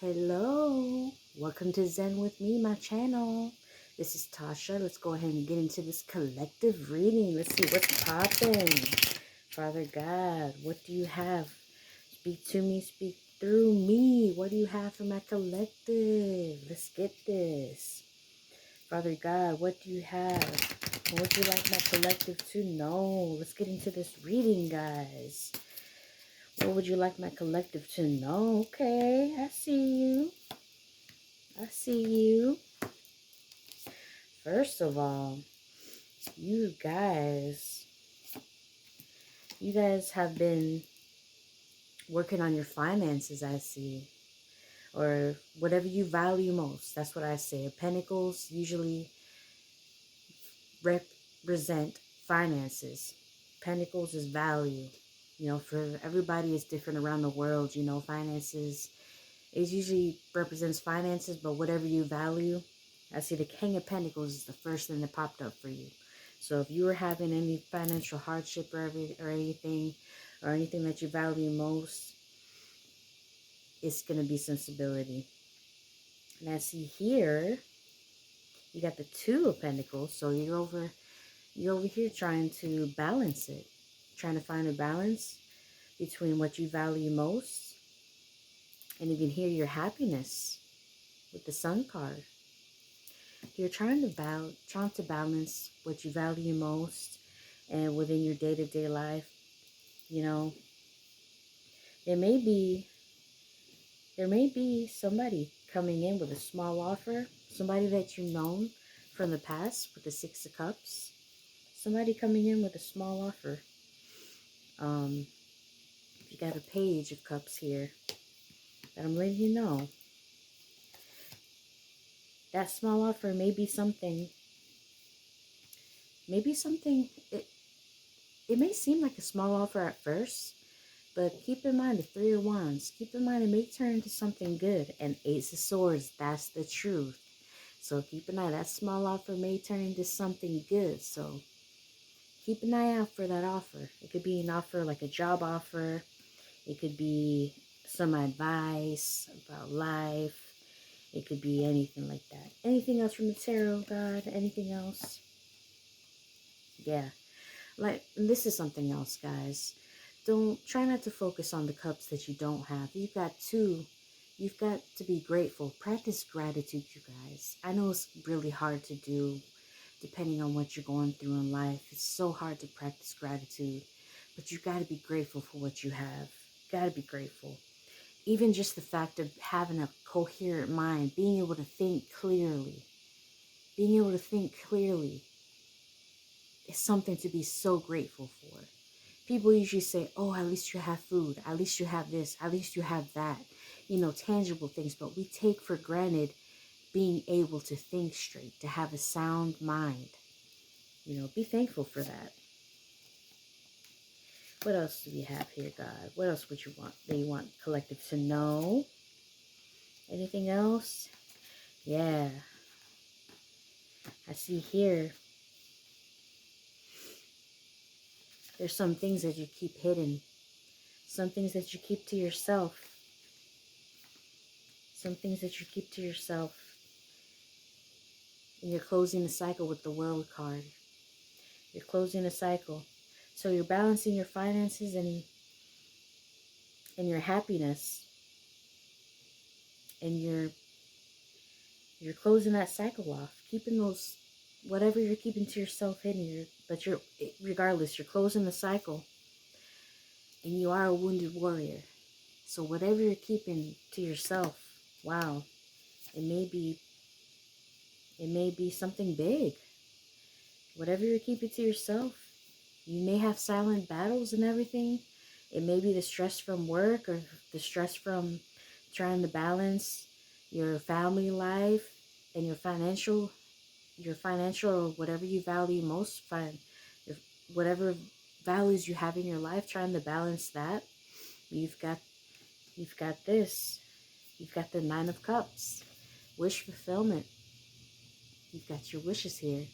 Hello, welcome to Zen with me, my channel. This is Tasha. Let's go ahead and get into this collective reading. Let's see what's popping. Father God, what do you have? Speak to me, speak through me. What do you have for my collective? Let's get this. Father God, what do you have? What would you like my collective to know? Let's get into this reading, guys. What would you like my collective to know? Okay, I see you. I see you. First of all, you guys have been working on your finances, I see. Or whatever you value most. That's what I say. Pentacles usually represent finances. Pentacles is value. You know, for everybody it's different around the world. You know, finances, it usually represents finances, but whatever you value. I see the King of Pentacles is the first thing that popped up for you. So if you were having any financial hardship or anything that you value most, it's going to be some stability. And I see here, you got the Two of Pentacles. So you're over here trying to balance it. Trying to find a balance between what you value most and even here your happiness with the Sun card. You're trying to balance what you value most and within your day-to-day life. You know, there may be somebody coming in with a small offer, somebody that you've known from the past with the Six of Cups. Somebody coming in with a small offer. You got a Page of Cups here that I'm letting you know. That small offer may be something. It may seem like a small offer at first, but keep in mind the Three of Wands. Keep in mind it may turn into something good. And Ace of Swords, that's the truth. So keep an eye. That small offer may turn into something good. So keep an eye out for that offer. It could be an offer like a job offer. It could be some advice about life. It could be anything like that. Anything else from the tarot, God? Anything else? Yeah. Like, this is something else, guys. Try not to focus on the cups that you don't have. You've got two. You've got to be grateful. Practice gratitude, you guys. I know it's really hard to do depending on what you're going through in life. It's so hard to practice gratitude. But you got to be grateful for what you have. Got to be grateful. Even just the fact of having a coherent mind, being able to think clearly. Being able to think clearly is something to be so grateful for. People usually say, oh, at least you have food. At least you have this. At least you have that. You know, tangible things. But we take for granted being able to think straight, to have a sound mind. You know, be thankful for that. What else do we have here, God? What else would you want? That you want collective to know? Anything else? Yeah. I see here. There's some things that you keep hidden. Some things that you keep to yourself. Some things that you keep to yourself. And you're closing the cycle with the World card. You're closing a cycle. So you're balancing your finances and your happiness. And you're closing that cycle off. Keeping those, whatever you're keeping to yourself hidden. Regardless, you're closing the cycle. And you are a wounded warrior. So whatever you're keeping to yourself, wow, it may be something big. Whatever you're keeping to yourself, you may have silent battles and everything. It may be the stress from work or the stress from trying to balance your family life and your financial, or whatever you value most, whatever values you have in your life, trying to balance that. You've got this. You've got the Nine of Cups. Wish fulfillment. You've got your wishes here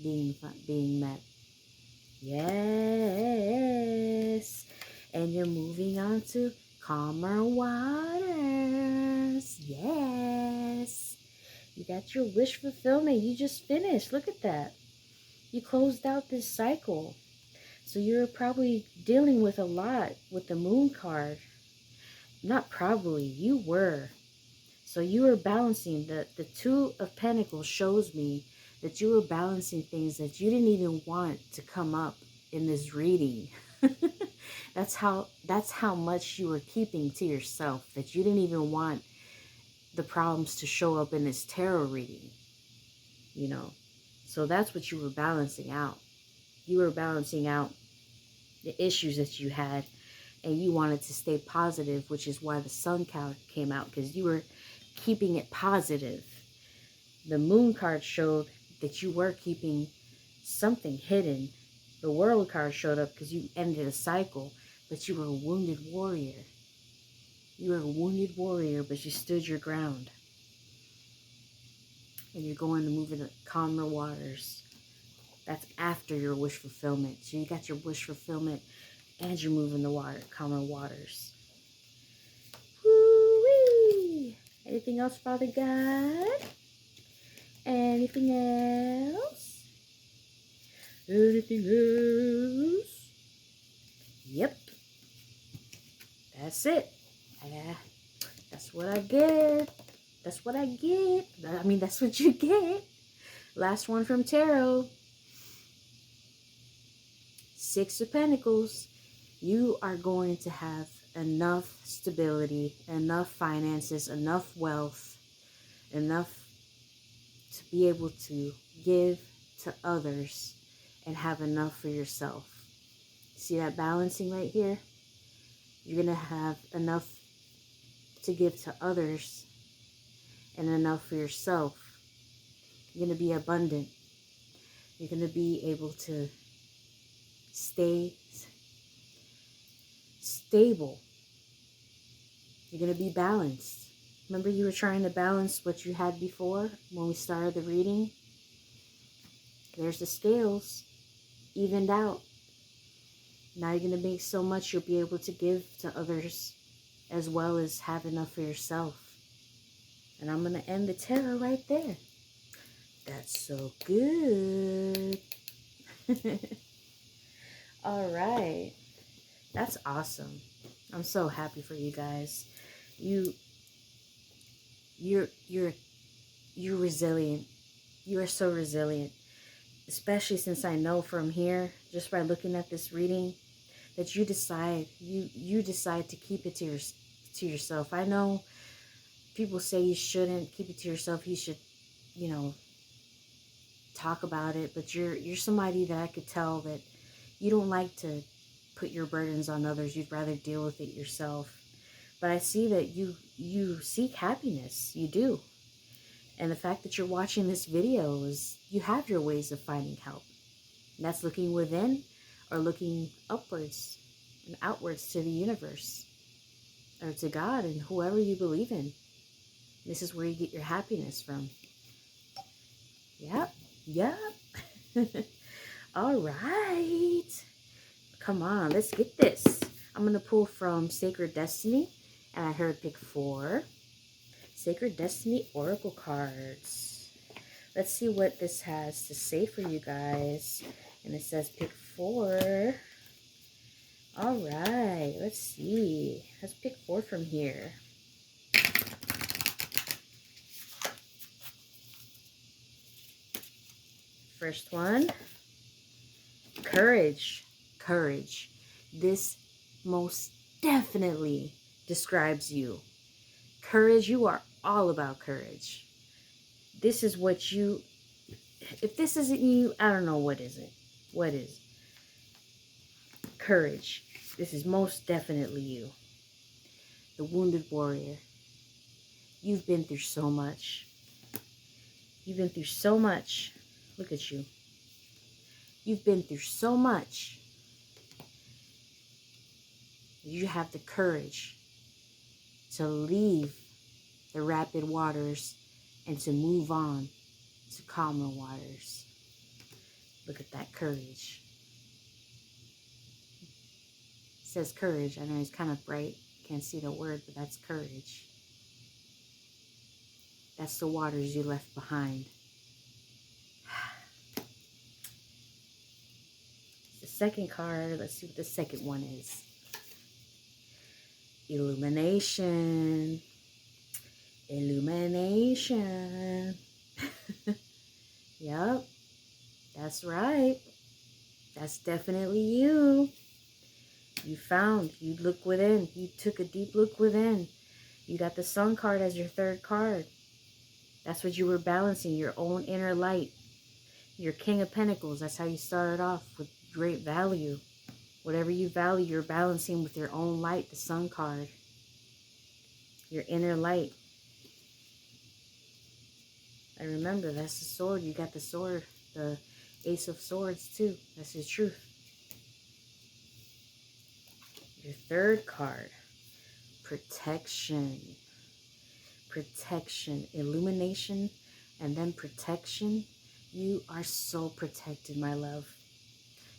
being met. Yes. And you're moving on to calmer waters. got your wish fulfillment. You just finished. Look at that. You closed out this cycle. So you're probably dealing with a lot with the moon card. Not probably, you were. So you were balancing. The Two of Pentacles shows me that you were balancing things that you didn't even want to come up in this reading. That's how much you were keeping to yourself, that you didn't even want the problems to show up in this tarot reading. You know, so that's what you were balancing out. You were balancing out the issues that you had, and you wanted to stay positive, which is why the Sun card came out, because you were keeping it positive. The Moon card showed that you were keeping something hidden. The World card showed up because you ended a cycle, but you were a wounded warrior. You were a wounded warrior, but you stood your ground. And you're going to move into calmer waters. That's after your wish fulfillment. So you got your wish fulfillment and you're moving the water, calmer waters. Woo-wee! Anything else, Father God? Anything else? Anything else? Yep. That's it. That's what I get. That's what I get. I mean, that's what you get. Last one from Tarot. Six of Pentacles. You are going to have enough stability, enough finances, enough wealth, enough to be able to give to others and have enough for yourself. See that balancing right here? You're going to have enough to give to others and enough for yourself. You're going to be abundant. You're going to be able to stay stable. You're going to be balanced. Remember, you were trying to balance what you had before when we started the reading? There's the scales evened out. Now you're going to make so much you'll be able to give to others as well as have enough for yourself. And I'm going to end the tarot right there. That's so good. All right. That's awesome. I'm so happy for you guys. You're resilient. You are so resilient. Especially since I know from here, just by looking at this reading, that you decide to keep it to yourself. I know people say you shouldn't keep it to yourself. You should, talk about it. But you're somebody that I could tell that you don't like to put your burdens on others. You'd rather deal with it yourself. But I see that you seek happiness. You do. And the fact that you're watching this video is you have your ways of finding help. And that's looking within or looking upwards and outwards to the universe or to God and whoever you believe in. This is where you get your happiness from. Yep. All right. Come on, let's get this. I'm going to pull from Sacred Destiny. And I heard pick 4. Sacred Destiny Oracle cards. Let's see what this has to say for you guys. And it says pick 4. All right, let's see. Let's pick 4 from here. First one. Courage. Courage. This most definitely describes you. Courage, you are all about courage. This is what you, if this isn't you, I don't know what is it. What is? Courage. This is most definitely you. The wounded warrior. You've been through so much. You've been through so much. Look at you. You've been through so much. You have the courage to leave the rapid waters and to move on to calmer waters. Look at that courage. It says courage. I know it's kind of bright. Can't see the word, but that's courage. That's the waters you left behind. The second card, let's see what the second one is. Illumination. Illumination. Yep, that's right. That's definitely you. You look within. You took a deep look within. You got the Sun card as your third card. That's what you were balancing, your own inner light. Your King of Pentacles, that's how you started off, with great value. Whatever you value, you're balancing with your own light, the Sun card. Your inner light. I remember, that's the sword. You got the sword, the Ace of Swords too. That's the truth. Your third card, protection. Protection, illumination, and then protection. You are so protected, my love.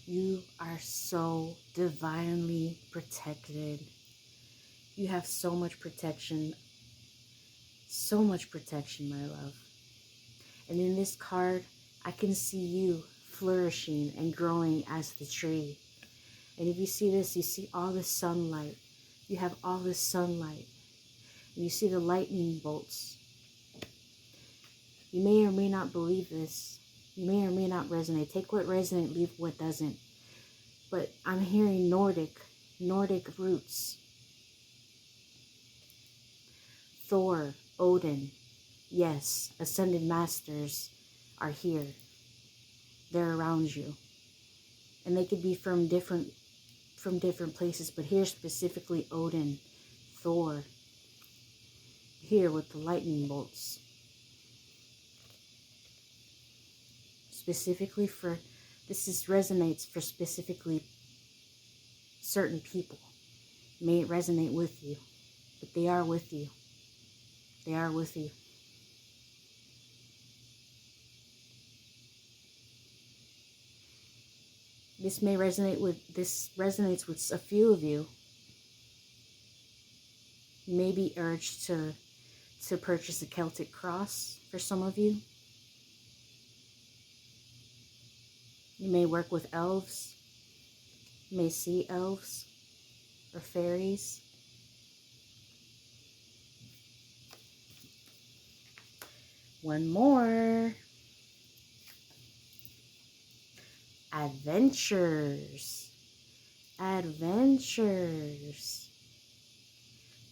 You are so divinely protected. You have so much protection. So much protection, my love. And in this card, I can see you flourishing and growing as the tree. And if you see this, you see all the sunlight. You have all this sunlight. And you see the lightning bolts. You may or may not believe this. You may or may not resonate. Take what resonates, leave what doesn't. But I'm hearing Nordic roots. Thor, Odin. Yes, ascended masters are here. They're around you. And they could be from different places, but here specifically Odin, Thor. Here with the lightning bolts. Specifically for, resonates for specifically certain people. May it resonate with you, but they are with you. They are with you. This resonates with a few of you. You may be urged to purchase a Celtic cross for some of you. You may work with elves. You may see elves or fairies. One more. Adventures. Adventures.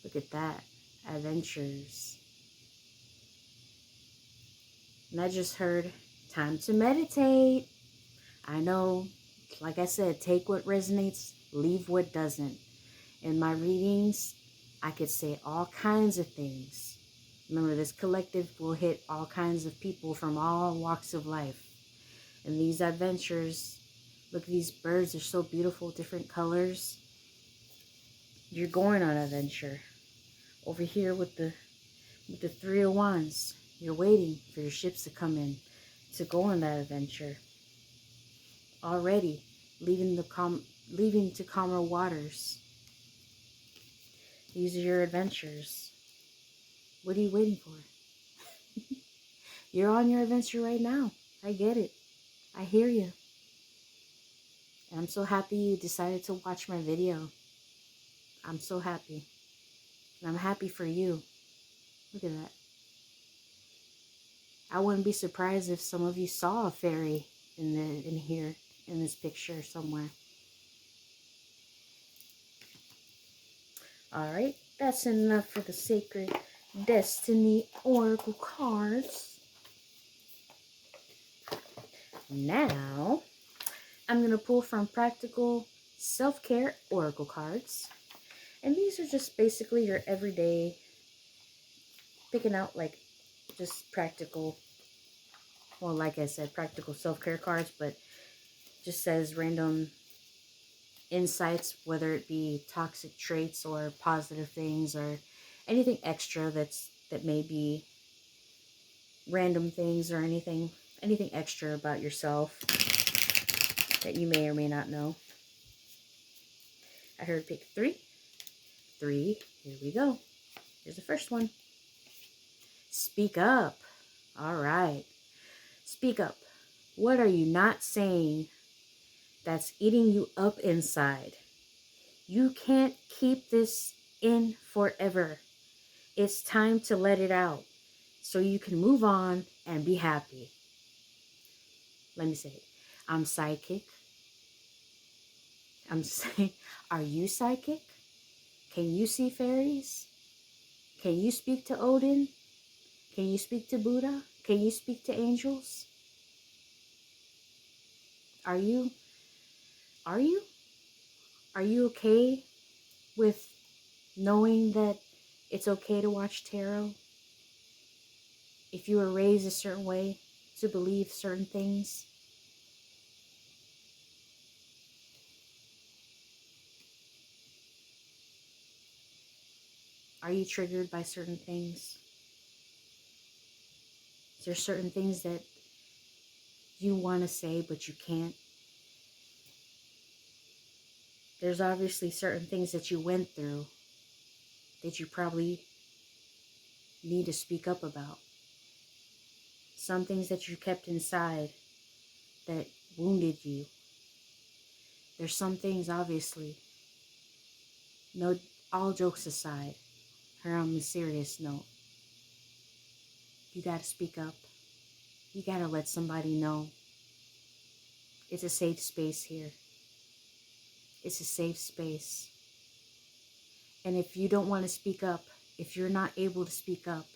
Look at that. Adventures. And I just heard, time to meditate. I know, like I said, take what resonates, leave what doesn't. In my readings, I could say all kinds of things. Remember, this collective will hit all kinds of people from all walks of life. And these adventures, look, these birds are so beautiful, different colors. You're going on an adventure. Over here with the Three of Wands, you're waiting for your ships to come in to go on that adventure. Already leaving to calmer waters. These are your adventures. What are you waiting for? You're on your adventure right now. I get it. I hear you. And I'm so happy you decided to watch my video. I'm so happy. And I'm happy for you. Look at that. I wouldn't be surprised if some of you saw a fairy in here, in this picture somewhere. Alright, that's enough for the Sacred Destiny Oracle cards. Now, I'm going to pull from Practical Self-Care Oracle cards. And these are just basically your everyday, picking out like just practical, well, like I said, practical self-care cards, but just says random insights, whether it be toxic traits or positive things or anything extra that may be random things or anything extra about yourself that you may or may not know. I heard pick three. Here we go. Here's the first one. Speak up. All right. Speak up. What are you not saying that's eating you up inside? You can't keep this in forever. It's time to let it out so you can move on and be happy. Let me say it. I'm psychic. I'm saying, are you psychic? Can you see fairies? Can you speak to Odin? Can you speak to Buddha? Can you speak to angels? Are you? Are you? Are you okay with knowing that it's okay to watch tarot? If you were raised a certain way to believe certain things? Are you triggered by certain things? Is there certain things that you want to say but you can't? There's obviously certain things that you went through that you probably need to speak up about. Some things that you kept inside that wounded you. There's some things, obviously, no, all jokes aside, her on a serious note, you gotta speak up. You gotta let somebody know. It's a safe space here. It's a safe space. And if you don't want to speak up, if you're not able to speak up,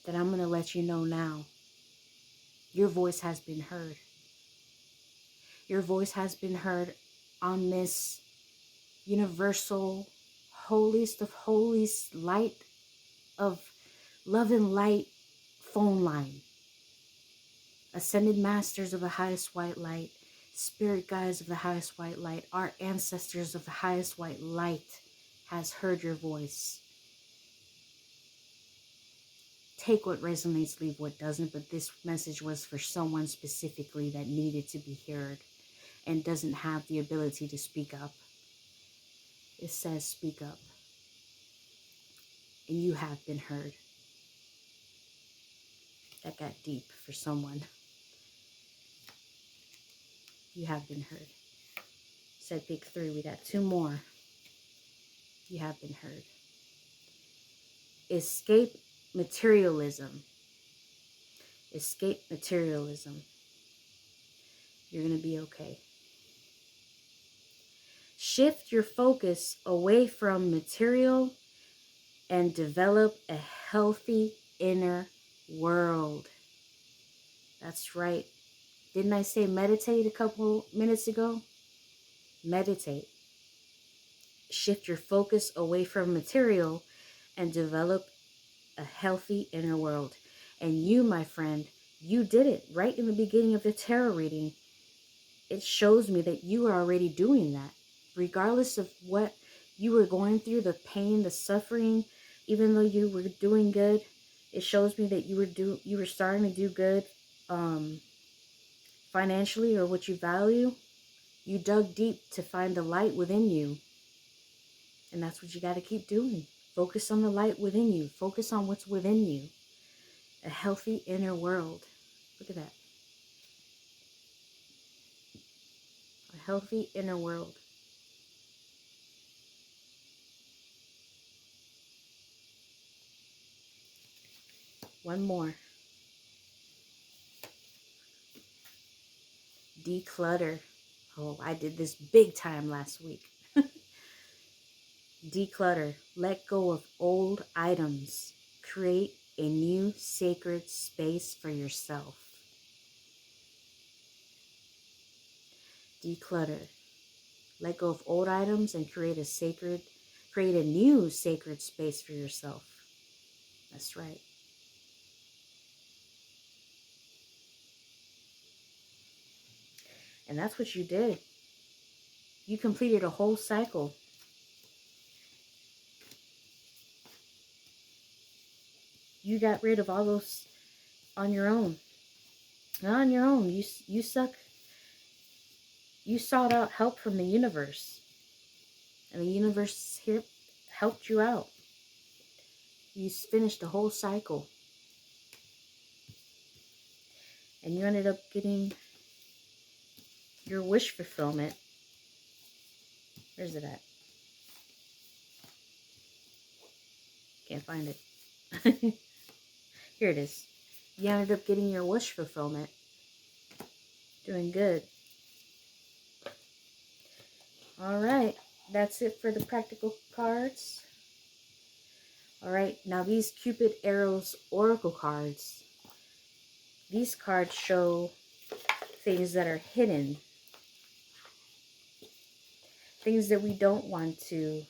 then I'm going to let you know now. Your voice has been heard. Your voice has been heard on this universal, holiest of holies, light of love and light phone line. Ascended masters of the highest white light, spirit guides of the highest white light, our ancestors of the highest white light has heard your voice. Take what resonates, leave what doesn't, but this message was for someone specifically that needed to be heard and doesn't have the ability to speak up. It says speak up. And you have been heard. That got deep for someone. You have been heard. Said pick 3. We got 2 more. You have been heard. Escape materialism. Escape materialism. You're going to be okay. Shift your focus away from material and develop a healthy inner world. That's right. Didn't I say meditate a couple minutes ago? Meditate. Shift your focus away from material and develop a healthy inner world. And you, my friend, you did it right in the beginning of the tarot reading. It shows me that you are already doing that. Regardless of what you were going through, the pain, the suffering, even though you were doing good, it shows me that you were starting to do good financially, or what you value. You dug deep to find the light within you. And that's what you got to keep doing. Focus on the light within you. Focus on what's within you. A healthy inner world. Look at that. A healthy inner world. One more. Declutter. Oh, I did this big time last week. Declutter. Let go of old items. Create a new sacred space for yourself. Declutter. Let go of old items and create a new sacred space for yourself. That's right. And that's what you did. You completed a whole cycle. You got rid of all those on your own. Not on your own. You sought out help from the universe. And the universe here helped you out. You finished the whole cycle. and you ended up getting your wish fulfillment. Where's it at? Can't find it. Here it is. You ended up getting your wish fulfillment. Doing good. All right. That's it for the practical cards. All right. Now these Cupid Arrows Oracle cards. These cards show things that are hidden. Things that we don't want to.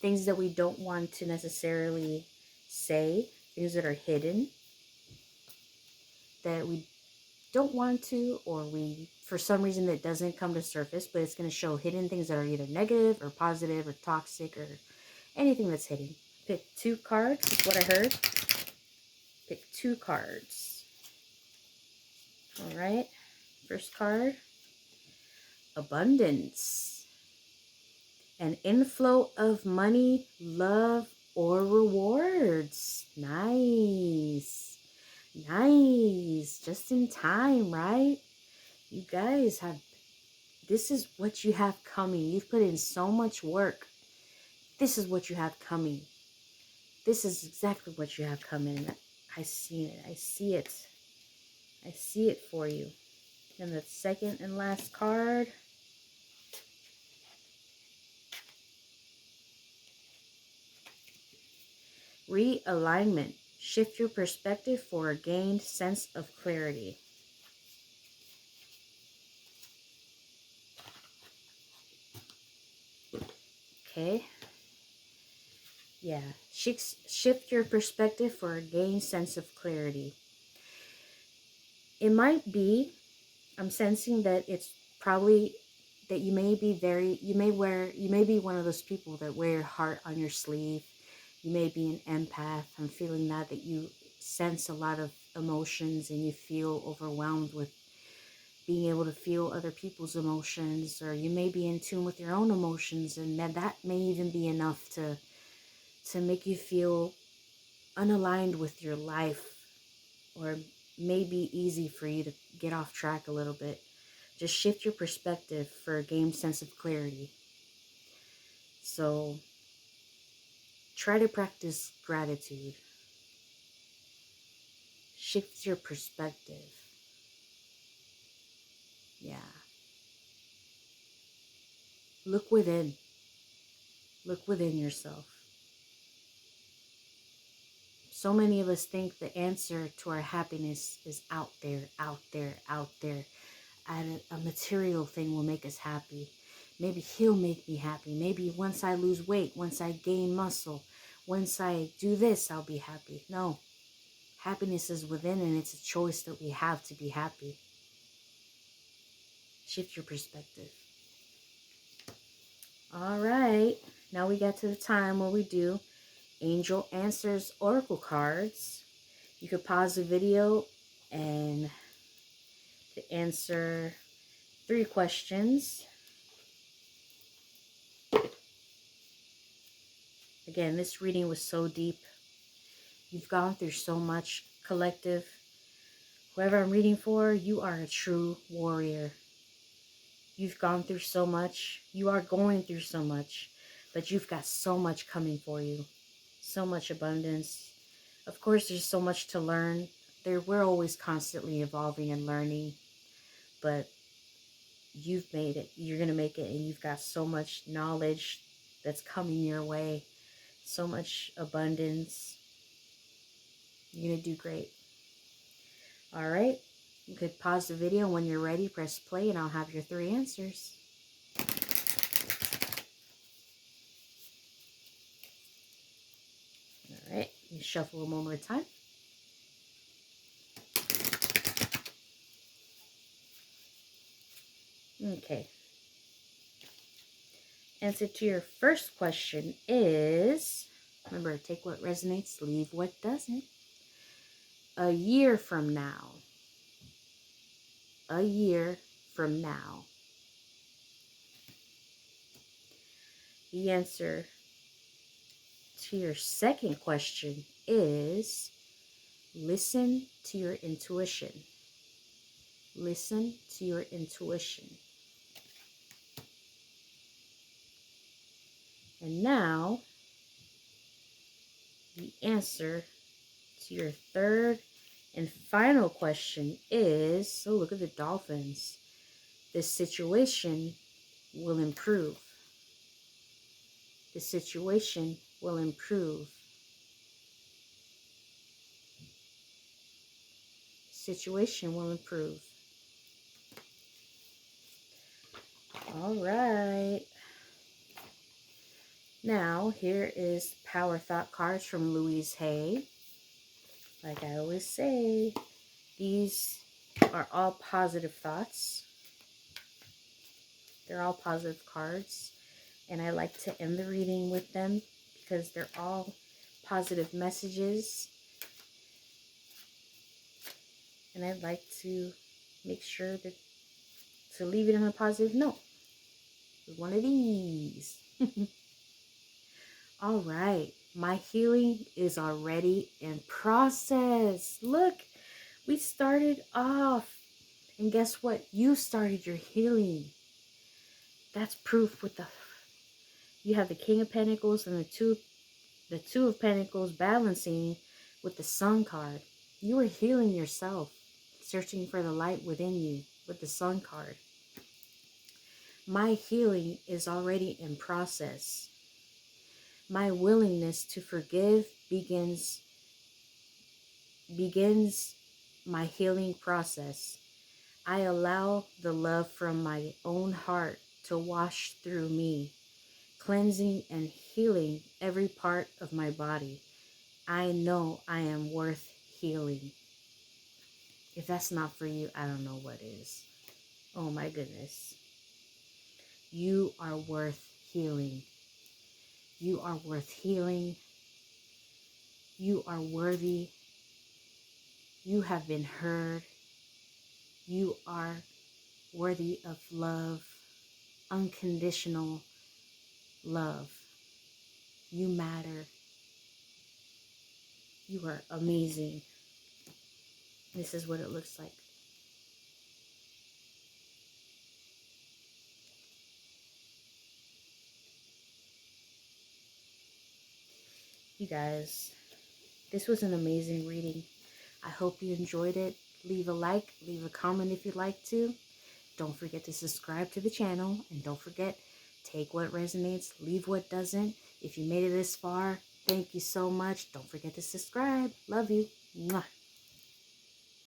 Things that we don't want to necessarily say. Things that are hidden. That we don't want to, or we, for some reason, that doesn't come to surface, but it's going to show hidden things that are either negative or positive or toxic or anything that's hidden. Pick 2 cards, is what I heard. Pick 2 cards. All right. First card, abundance. An inflow of money, love, or rewards. Nice. Nice. Just in time, right? You guys have, this is what you have coming. You've put in so much work. This is what you have coming. This is exactly what you have coming. I see it. I see it. I see it for you. And the second and last card. Realignment. Shift your perspective for a gained sense of clarity. Okay. Yeah. Shift your perspective for a gained sense of clarity. It might be, I'm sensing that it's probably that you may be you may be one of those people that wear your heart on your sleeve. You may be an empath. I'm feeling that you sense a lot of emotions and you feel overwhelmed with being able to feel other people's emotions, or you may be in tune with your own emotions, and that may even be enough to make you feel unaligned with your life, or may be easy for you to get off track a little bit. Just shift your perspective for a gained sense of clarity. So try to practice gratitude. Shift your perspective. Yeah. Look within. Look within yourself. So many of us think the answer to our happiness is out there, out there, out there. And a material thing will make us happy. Maybe he'll make me happy. Maybe once I lose weight, once I gain muscle, once I do this, I'll be happy. No. Happiness is within, and it's a choice that we have to be happy. Shift your perspective. All right. Now we got to the time where we do Angel Answers Oracle cards. You could pause the video and answer 3 questions. Again, this reading was so deep. You've gone through so much, collective. Whoever I'm reading for, you are a true warrior. You've gone through so much. You are going through so much. But you've got so much coming for you. So much abundance. Of course, there's so much to learn. We're always constantly evolving and learning. But you've made it. You're going to make it. And you've got so much knowledge that's coming your way. So much abundance. You're going to do great. All right. You could pause the video. When you're ready, press play, and I'll have your 3 answers. All right. You shuffle them one more time. Okay. Answer to your first question is, remember, take what resonates, leave what doesn't. A year from now. A year from now. The answer to your second question is Listen to your intuition. Listen to your intuition. And now, the answer to your third and final question is, oh, look at the dolphins. This situation will improve. The situation will improve. Situation will improve. All right. Now, here is Power Thought cards from Louise Hay. Like I always say, these are all positive thoughts. They're all positive cards. And I like to end the reading with them because they're all positive messages. And I'd like to make sure that to leave it on a positive note with one of these. All right, my healing is already in process. Look, we started off, and guess what? You started your healing. That's proof with you have the King of Pentacles and the Two of Pentacles balancing with the Sun card. You are healing yourself, searching for the light within you with the Sun card. My healing is already in process. My willingness to forgive begins my healing process. I allow the love from my own heart to wash through me, cleansing and healing every part of my body. I know I am worth healing. If that's not for you, I don't know what is. Oh my goodness. You are worth healing. You are worth healing. You are worthy. You have been heard. You are worthy of love, unconditional love. You matter. You are amazing. This is what it looks like. You guys, this was an amazing reading. I hope you enjoyed it. Leave a like, leave a comment if you'd like to. Don't forget to subscribe to the channel. And don't forget, take what resonates, leave what doesn't. If you made it this far, thank you so much. Don't forget to subscribe. Love you. Mwah.